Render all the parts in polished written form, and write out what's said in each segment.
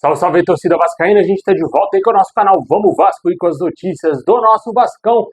Salve, salve, torcida vascaína, a gente está de volta aí com o nosso canal Vamos Vasco e com as notícias do nosso Vascão.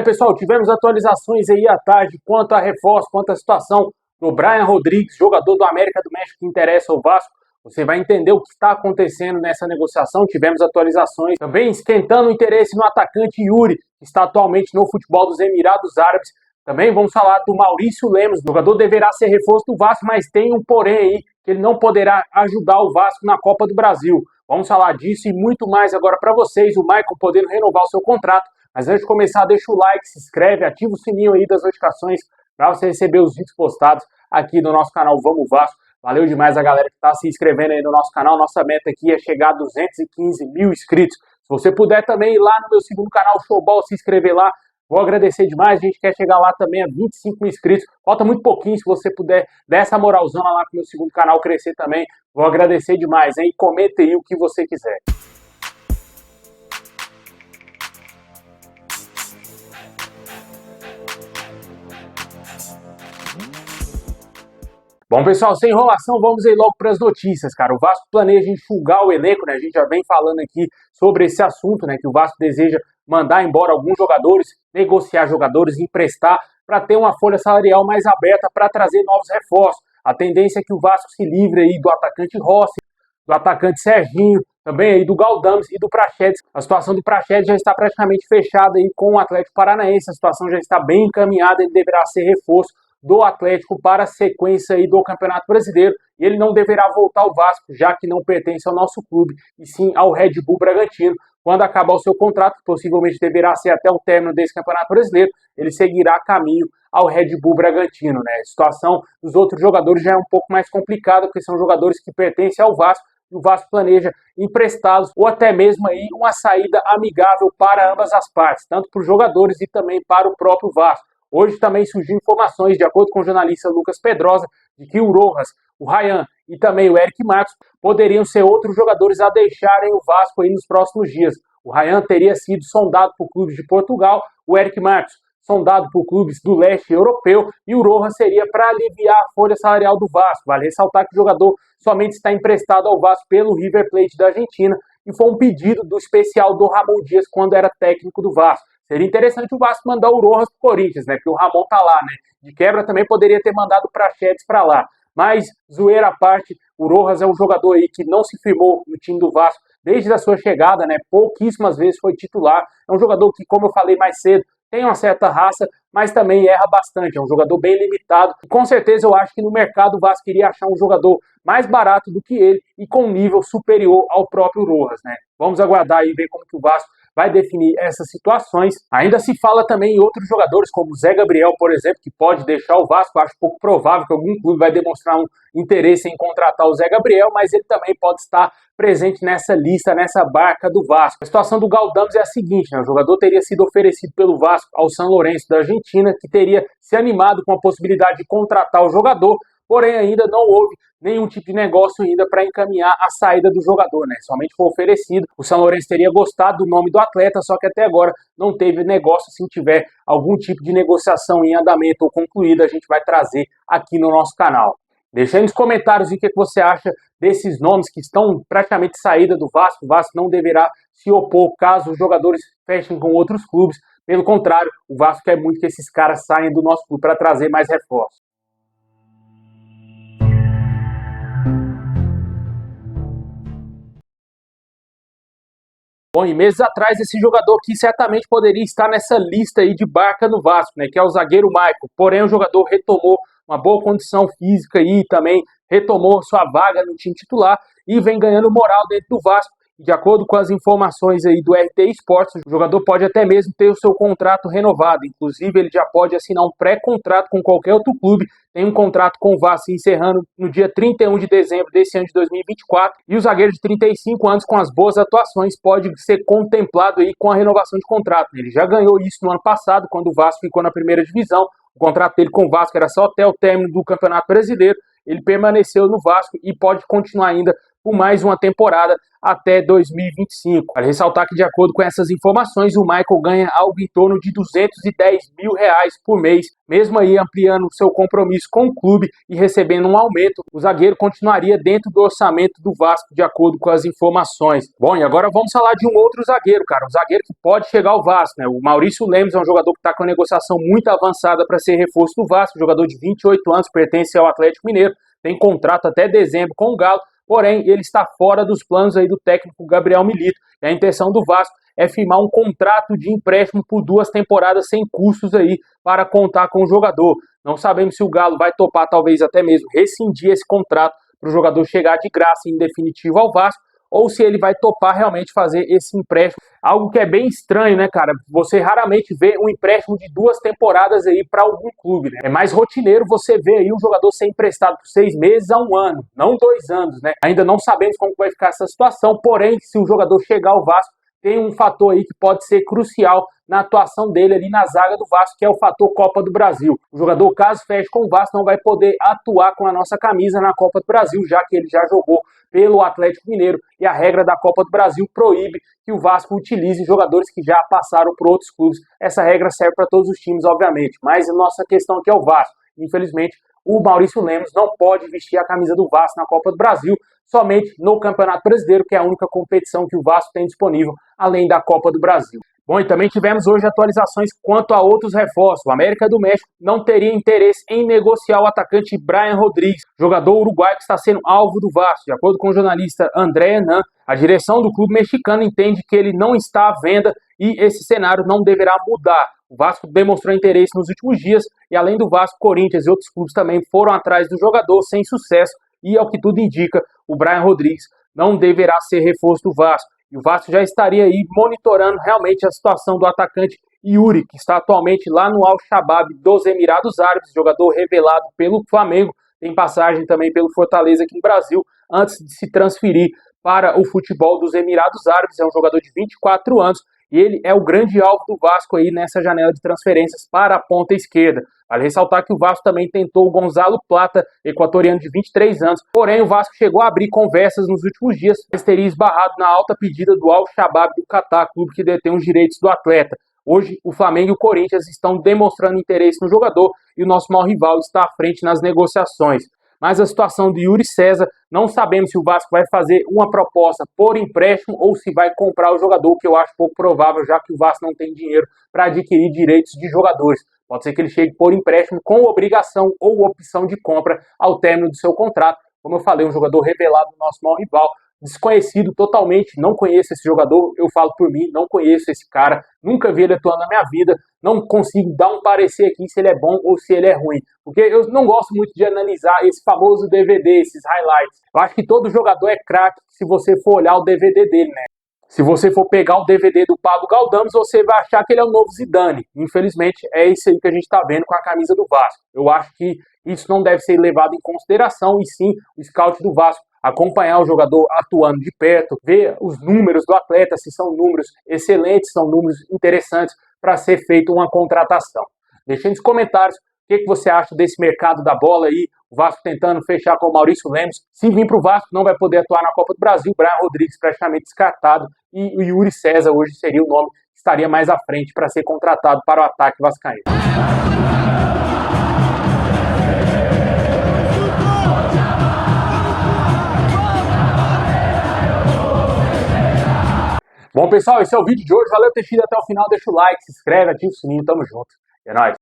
Pessoal, tivemos atualizações aí à tarde quanto a reforço, quanto a situação do Brian Rodrigues, jogador do América do México que interessa ao Vasco. Você vai entender o que está acontecendo nessa negociação. Tivemos atualizações também esquentando o interesse no atacante Yuri, que está atualmente no futebol dos Emirados Árabes. Também vamos falar do Maurício Lemos. O jogador deverá ser reforço do Vasco, mas tem um porém aí, que ele não poderá ajudar o Vasco na Copa do Brasil. Vamos falar disso e muito mais agora para vocês. O Maicon podendo renovar o seu contrato. Mas antes de começar, deixa o like, se inscreve, ativa o sininho aí das notificações para você receber os vídeos postados aqui no nosso canal Vamos Vasco. Valeu demais a galera que está se inscrevendo aí no nosso canal. Nossa meta aqui é chegar a 215 mil inscritos. Se você puder também ir lá no meu segundo canal, Showball, se inscrever lá. Vou agradecer demais, a gente quer chegar lá também a 25 mil inscritos. Falta muito pouquinho, se você puder dar essa moralzona lá pro meu segundo canal crescer também. Vou agradecer demais, hein? Comenta aí o que você quiser. Bom, pessoal, sem enrolação, vamos aí logo para as notícias, cara. O Vasco planeja enxugar o elenco, né? A gente já vem falando aqui sobre esse assunto, né? Que o Vasco deseja mandar embora alguns jogadores, negociar jogadores, emprestar, para ter uma folha salarial mais aberta para trazer novos reforços. A tendência é que o Vasco se livre aí do atacante Rossi, do atacante Serginho, também aí do Galdames e do Praxedes. A situação do Praxedes já está praticamente fechada aí com o Atlético Paranaense, a situação já está bem encaminhada, ele deverá ser reforço do Atlético para a sequência aí do Campeonato Brasileiro, e ele não deverá voltar ao Vasco, já que não pertence ao nosso clube, e sim ao Red Bull Bragantino. Quando acabar o seu contrato, que possivelmente deverá ser até o término desse Campeonato Brasileiro, ele seguirá caminho ao Red Bull Bragantino, né? A situação dos outros jogadores já é um pouco mais complicada, porque são jogadores que pertencem ao Vasco, e o Vasco planeja emprestá-los, ou até mesmo aí uma saída amigável para ambas as partes, tanto para os jogadores e também para o próprio Vasco. Hoje também surgiu informações, de acordo com o jornalista Lucas Pedrosa, de que o Rojas, o Ryan e também o Eric Marcos poderiam ser outros jogadores a deixarem o Vasco aí nos próximos dias. O Ryan teria sido sondado por clubes de Portugal, o Eric Marcos sondado por clubes do leste europeu e o Rojas seria para aliviar a folha salarial do Vasco. Vale ressaltar que o jogador somente está emprestado ao Vasco pelo River Plate da Argentina e foi um pedido do especial do Ramon Dias quando era técnico do Vasco. Seria interessante o Vasco mandar o Rojas pro Corinthians, né? Porque o Ramon tá lá, né? De quebra também poderia ter mandado o Praxedes para lá. Mas, zoeira à parte, o Rojas é um jogador aí que não se firmou no time do Vasco desde a sua chegada, né? Pouquíssimas vezes foi titular. É um jogador que, como eu falei mais cedo, tem uma certa raça, mas também erra bastante. É um jogador bem limitado. E com certeza eu acho que no mercado o Vasco iria achar um jogador mais barato do que ele e com um nível superior ao próprio Rojas, né? Vamos aguardar e ver como que o Vasco vai definir essas situações. Ainda se fala também em outros jogadores, como o Zé Gabriel, por exemplo, que pode deixar o Vasco. Acho pouco provável que algum clube vai demonstrar um interesse em contratar o Zé Gabriel, mas ele também pode estar presente nessa lista, nessa barca do Vasco. A situação do Galdames é a seguinte, né? O jogador teria sido oferecido pelo Vasco ao San Lorenzo da Argentina, que teria se animado com a possibilidade de contratar o jogador, porém ainda não houve nenhum tipo de negócio ainda para encaminhar a saída do jogador, né? Somente foi oferecido. O San Lorenzo teria gostado do nome do atleta, só que até agora não teve negócio. Se tiver algum tipo de negociação em andamento ou concluída, a gente vai trazer aqui no nosso canal. Deixa aí nos comentários o que você acha desses nomes que estão praticamente saída do Vasco. O Vasco não deverá se opor caso os jogadores fechem com outros clubes. Pelo contrário, o Vasco quer muito que esses caras saiam do nosso clube para trazer mais reforços. Bom, e meses atrás esse jogador aqui certamente poderia estar nessa lista aí de barca no Vasco, né, que é o zagueiro Maicon. Porém, o jogador retomou uma boa condição física e também retomou sua vaga no time titular e vem ganhando moral dentro do Vasco. De acordo com as informações aí do RT Esportes, o jogador pode até mesmo ter o seu contrato renovado. Inclusive, ele já pode assinar um pré-contrato com qualquer outro clube. Tem um contrato com o Vasco encerrando no dia 31 de dezembro desse ano de 2024. E o zagueiro de 35 anos, com as boas atuações, pode ser contemplado aí com a renovação de contrato. Ele já ganhou isso no ano passado, quando o Vasco ficou na primeira divisão. O contrato dele com o Vasco era só até o término do Campeonato Brasileiro. Ele permaneceu no Vasco e pode continuar ainda por mais uma temporada até 2025. Vale ressaltar que, de acordo com essas informações, o Michael ganha algo em torno de R$210 mil por mês. Mesmo aí ampliando seu compromisso com o clube e recebendo um aumento, o zagueiro continuaria dentro do orçamento do Vasco, de acordo com as informações. Bom, e agora vamos falar de um outro zagueiro, cara. Um zagueiro que pode chegar ao Vasco, né? O Maurício Lemos é um jogador que está com a negociação muito avançada para ser reforço do Vasco. Jogador de 28 anos, pertence ao Atlético Mineiro, tem contrato até dezembro com o Galo. Porém, ele está fora dos planos aí do técnico Gabriel Milito. E a intenção do Vasco é firmar um contrato de empréstimo por 2 temporadas sem custos aí para contar com o jogador. Não sabemos se o Galo vai topar, talvez até mesmo rescindir esse contrato para o jogador chegar de graça em definitivo ao Vasco, ou se ele vai topar realmente fazer esse empréstimo. Algo que é bem estranho, né, cara? Você raramente vê um empréstimo de 2 temporadas aí para algum clube, né? É mais rotineiro você ver aí um jogador ser emprestado por 6 meses a 1 ano, não 2 anos, né? Ainda não sabemos como vai ficar essa situação, porém, se o jogador chegar ao Vasco, tem um fator aí que pode ser crucial na atuação dele ali na zaga do Vasco, que é o fator Copa do Brasil. O jogador, caso feche com o Vasco, não vai poder atuar com a nossa camisa na Copa do Brasil, já que ele já jogou pelo Atlético Mineiro, e a regra da Copa do Brasil proíbe que o Vasco utilize jogadores que já passaram por outros clubes. Essa regra serve para todos os times, obviamente, mas a nossa questão aqui é o Vasco. Infelizmente, o Maurício Lemos não pode vestir a camisa do Vasco na Copa do Brasil, somente no Campeonato Brasileiro, que é a única competição que o Vasco tem disponível, além da Copa do Brasil. Bom, e também tivemos hoje atualizações quanto a outros reforços. O América do México não teria interesse em negociar o atacante Brian Rodrigues, jogador uruguaio que está sendo alvo do Vasco. De acordo com o jornalista André Hernan, a direção do clube mexicano entende que ele não está à venda e esse cenário não deverá mudar. O Vasco demonstrou interesse nos últimos dias e, além do Vasco, Corinthians e outros clubes também foram atrás do jogador sem sucesso e, ao que tudo indica, o Brian Rodrigues não deverá ser reforço do Vasco. E o Vasco já estaria aí monitorando realmente a situação do atacante Yuri, que está atualmente lá no Al-Shabaab dos Emirados Árabes, jogador revelado pelo Flamengo, tem passagem também pelo Fortaleza aqui no Brasil, antes de se transferir para o futebol dos Emirados Árabes. É um jogador de 24 anos e ele é o grande alvo do Vasco aí nessa janela de transferências para a ponta esquerda. Vale ressaltar que o Vasco também tentou o Gonzalo Plata, equatoriano de 23 anos, porém o Vasco chegou a abrir conversas nos últimos dias, mas teria esbarrado na alta pedida do Al-Shabaab do Catar, clube que detém os direitos do atleta. Hoje, o Flamengo e o Corinthians estão demonstrando interesse no jogador e o nosso maior rival está à frente nas negociações. Mas a situação de Yuri César, não sabemos se o Vasco vai fazer uma proposta por empréstimo ou se vai comprar o jogador, que eu acho pouco provável, já que o Vasco não tem dinheiro para adquirir direitos de jogadores. Pode ser que ele chegue por empréstimo com obrigação ou opção de compra ao término do seu contrato. Como eu falei, um jogador revelado do nosso maior rival, desconhecido totalmente, não conheço esse jogador, eu falo por mim, não conheço esse cara, nunca vi ele atuando na minha vida, não consigo dar um parecer aqui se ele é bom ou se ele é ruim, porque eu não gosto muito de analisar esse famoso DVD, esses highlights. Eu acho que todo jogador é craque se você for olhar o DVD dele, né? Se você for pegar o DVD do Pablo Galdames, você vai achar que ele é o novo Zidane. Infelizmente, é isso aí que a gente está vendo com a camisa do Vasco. Eu acho que isso não deve ser levado em consideração, e sim o scout do Vasco acompanhar o jogador atuando de perto, ver os números do atleta, se são números excelentes, são números interessantes para ser feita uma contratação. Deixe nos comentários o que você acha desse mercado da bola aí, o Vasco tentando fechar com o Maurício Lemos. Se vir para o Vasco, não vai poder atuar na Copa do Brasil. Brian Rodrigues praticamente descartado e o Yuri César hoje seria o nome que estaria mais à frente para ser contratado para o ataque vascaíno. Bom, pessoal, esse é o vídeo de hoje. Valeu por ter assistido até o final. Deixa o like, se inscreve, ativa o sininho. Tamo junto. É nóis.